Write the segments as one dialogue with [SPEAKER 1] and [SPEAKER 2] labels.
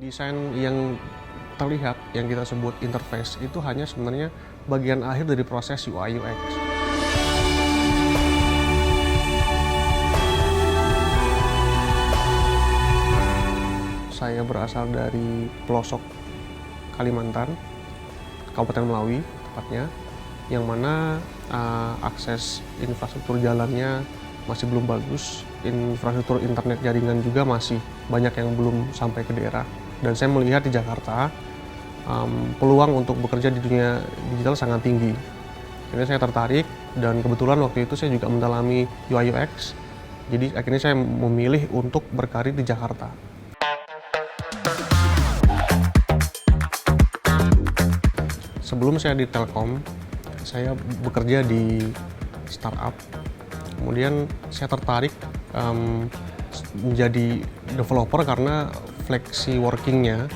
[SPEAKER 1] Desain yang terlihat, yang kita sebut interface, itu hanya sebenarnya bagian akhir dari proses UI UX. Saya berasal dari pelosok Kalimantan, Kabupaten Melawi tepatnya, yang mana akses infrastruktur jalannya masih belum bagus, infrastruktur internet jaringan juga masih banyak yang belum sampai ke daerah. Dan saya melihat di Jakarta, peluang untuk bekerja di dunia digital sangat tinggi. Akhirnya saya tertarik, dan kebetulan waktu itu saya juga mendalami UI UX, jadi akhirnya saya memilih untuk berkarir di Jakarta. Sebelum saya di Telkom, saya bekerja di startup. Kemudian saya tertarik menjadi developer karena flexi workingnya,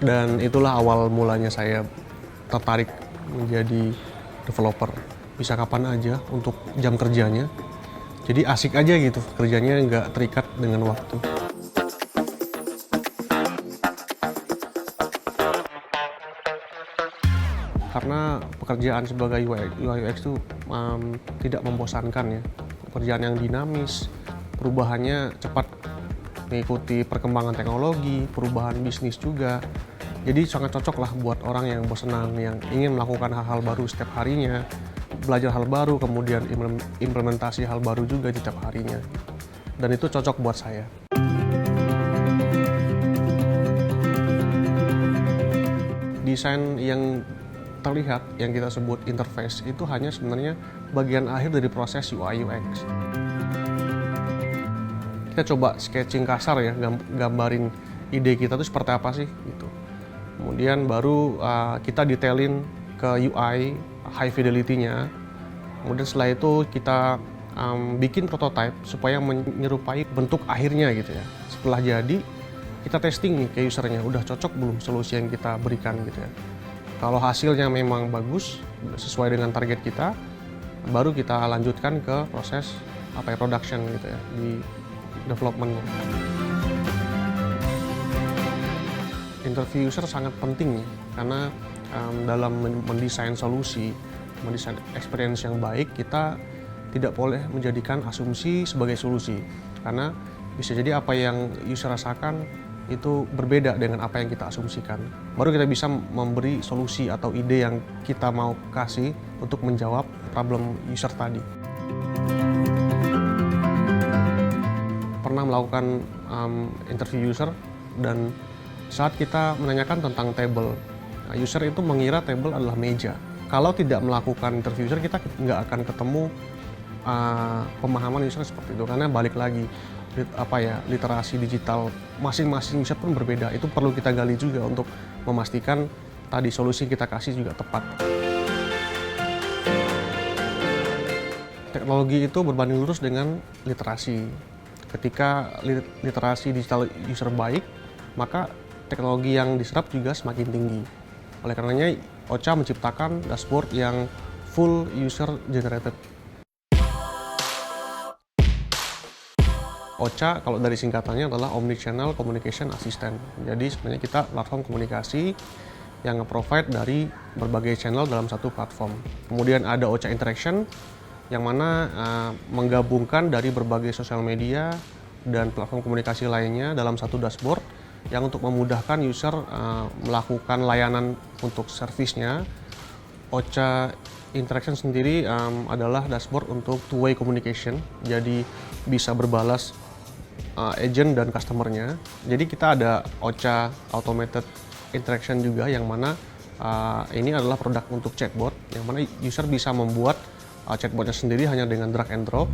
[SPEAKER 1] dan itulah awal mulanya saya tertarik menjadi developer. Bisa kapan aja untuk jam kerjanya, jadi asik aja gitu, kerjanya nggak terikat dengan waktu. Karena pekerjaan sebagai UI UX itu tidak membosankan ya. Pekerjaan yang dinamis, perubahannya cepat mengikuti perkembangan teknologi, perubahan bisnis juga. Jadi sangat cocok lah buat orang yang bosenan, yang ingin melakukan hal-hal baru setiap harinya, belajar hal baru, kemudian implementasi hal baru juga di setiap harinya. Dan itu cocok buat saya. Desain yang terlihat, yang kita sebut interface, itu hanya sebenarnya bagian akhir dari proses UI UX. Kita coba sketching kasar ya, gambarin ide kita itu seperti apa sih gitu. Kemudian baru kita detailin ke UI high fidelity-nya. Kemudian setelah itu kita bikin prototype supaya menyerupai bentuk akhirnya gitu ya. Setelah jadi, kita testing nih ke usernya, udah cocok belum solusi yang kita berikan gitu ya. Kalau hasilnya memang bagus, sesuai dengan target kita, baru kita lanjutkan ke proses production gitu ya, di development-nya. Interview user sangat penting ya, karena dalam mendesain solusi, mendesain experience yang baik, kita tidak boleh menjadikan asumsi sebagai solusi. Karena bisa jadi apa yang user rasakan itu berbeda dengan apa yang kita asumsikan. Baru kita bisa memberi solusi atau ide yang kita mau kasih untuk menjawab problem user tadi. Pernah melakukan interview user, dan saat kita menanyakan tentang table, user itu mengira table adalah meja. Kalau tidak melakukan interview user, kita nggak akan ketemu pemahaman user seperti itu, karena balik lagi literasi digital masing-masing user pun berbeda. Itu perlu kita gali juga untuk memastikan tadi solusi kita kasih juga tepat. Teknologi itu berbanding lurus dengan literasi. Ketika literasi digital user baik, maka teknologi yang diserap juga semakin tinggi. Oleh karenanya, OCA menciptakan dashboard yang full user generated. OCA kalau dari singkatannya adalah Omnichannel Communication Assistant. Jadi sebenarnya kita platform komunikasi yang nge-provide dari berbagai channel dalam satu platform. Kemudian ada OCA Interaction yang mana menggabungkan dari berbagai sosial media dan platform komunikasi lainnya dalam satu dashboard yang untuk memudahkan user melakukan layanan untuk servisnya. OCA Interaction sendiri adalah dashboard untuk two-way communication, jadi bisa berbalas agent dan customer-nya. Jadi kita ada OCA Automated Interaction juga, yang mana ini adalah produk untuk chatbot, yang mana user bisa membuat chatbotnya sendiri hanya dengan drag and drop.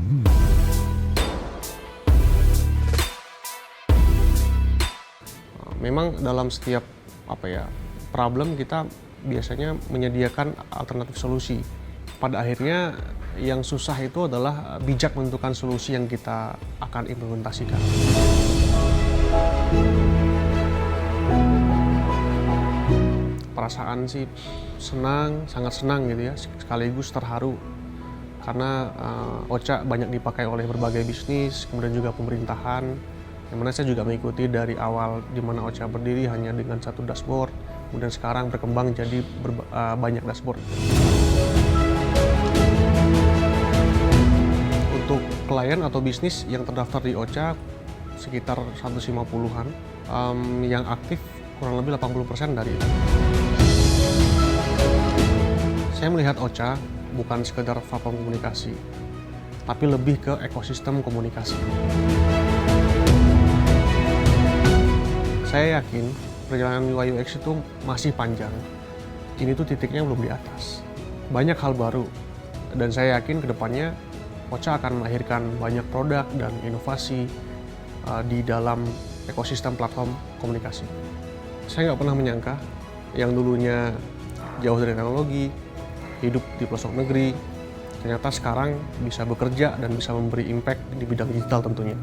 [SPEAKER 1] Memang dalam setiap problem kita biasanya menyediakan alternatif solusi. Pada akhirnya yang susah itu adalah bijak menentukan solusi yang kita akan implementasikan. Perasaan sih senang, sangat senang gitu ya, sekaligus terharu. Karena OCA banyak dipakai oleh berbagai bisnis, kemudian juga pemerintahan. Yang mana saya juga mengikuti dari awal di mana Ocha berdiri hanya dengan satu dashboard, kemudian sekarang berkembang jadi banyak dashboard. Untuk klien atau bisnis yang terdaftar di Ocha sekitar 150-an, yang aktif kurang lebih 80% dari itu. Saya melihat Ocha bukan sekedar platform komunikasi, tapi lebih ke ekosistem komunikasi. Saya yakin perjalanan UI UX itu masih panjang. Ini tuh titiknya belum di atas. Banyak hal baru, dan saya yakin kedepannya Ocha akan melahirkan banyak produk dan inovasi di dalam ekosistem platform komunikasi. Saya nggak pernah menyangka yang dulunya jauh dari teknologi, hidup di pelosok negeri, ternyata sekarang bisa bekerja dan bisa memberi impact di bidang digital tentunya.